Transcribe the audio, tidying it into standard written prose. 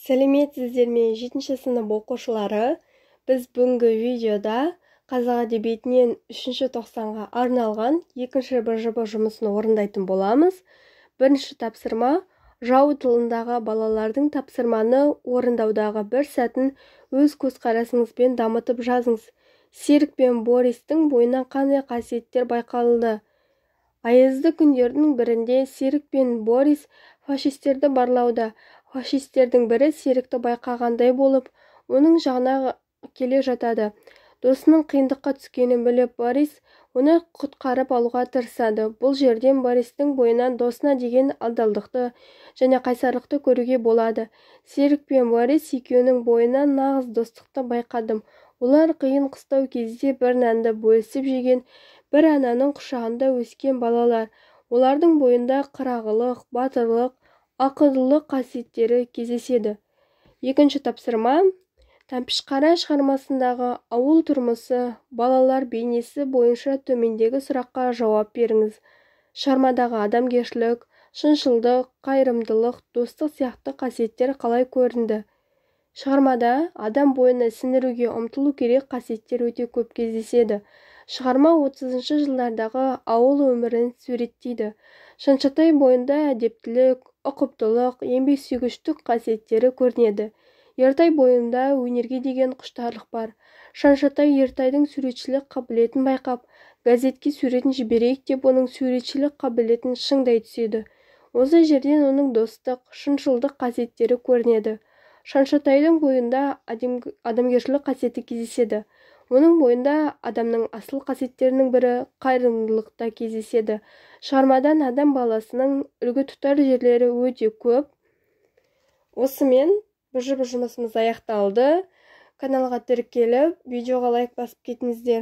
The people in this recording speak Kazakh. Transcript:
Сәлеметсіздер ме 7-ші сынып оқушылары? Біз бүгінгі видеода қазақ әдебиетінен 3-ші тоқсанға арналған екінші БЖБ жұмысын орындайтын боламыз. Бірінші тапсырма жау тылындағы балалардың тапсырманы орындаудағы бір сәтін өз көзқарасыңызбен дамытып жазыңыз. Серік пен Бористің бойынан қандай қасиеттер байқалды? Аязды күндердің бірінде Серік пен Борис фашистерді барлауда. Фашистердің бірі Серікті байқағандай болып, оның жағына келе жатады. Досының қиындыққа түскенін біліп, Борис оны құтқарып алуға тырысады. Бұл жерден Бористің бойынан досына деген адалдықты және қайсарлықты көруге болады. Серік пен Борис екеуінің бойынан нағыз достықты байқадым. Олар қиын қыстау кезде бір нанды бөлісіп жеген, бір ананың құшағында өскен балалар. Олардың бойында қырағылық, батырлық, ақылдылық қасиеттері кездеседі. Екінші тапсырма Тәмпішқара шығармасындағы ауыл тұрмысы, балалар бейнесі бойынша төмендегі сұраққа жауап беріңіз. Шығармадағы адамгершілік, шыншылдық, қайырымдылық, достық сияқты қасиеттер қалай көрінді? Шығармада адам бойына сіңіруге ұмтылу керек қасиеттер өте көп кездеседі. Шығарма 30-шы жылдардағы ауыл өмірін суреттейді. Шыншатай бойында әдептілік, ұқыптылық, еңбексүйгіштік қасиеттері көрінеді. Ертай бойында өнерге деген құштарлық бар. Шыншатай Ертайдың суретшілік қабілетін байқап, газетке суретін жіберейік деп оның суретшілік қабілетін шыңдай түседі. Осы жерден оның достық, шыншылдық қасиеттері көрінеді. Шыншатайдың бойында адамгершілік қасиеті кездеседі. Оның бойында адамның асыл қасиеттерінің бірі қайырымдылықта кездеседі. Шығармадан адам баласының үлгі тұтар жерлері өте көп. Осымен БЖБ жұмысымыз аяқталды. Каналға тіркеліп, видеоға лайк басып кетіңіздер.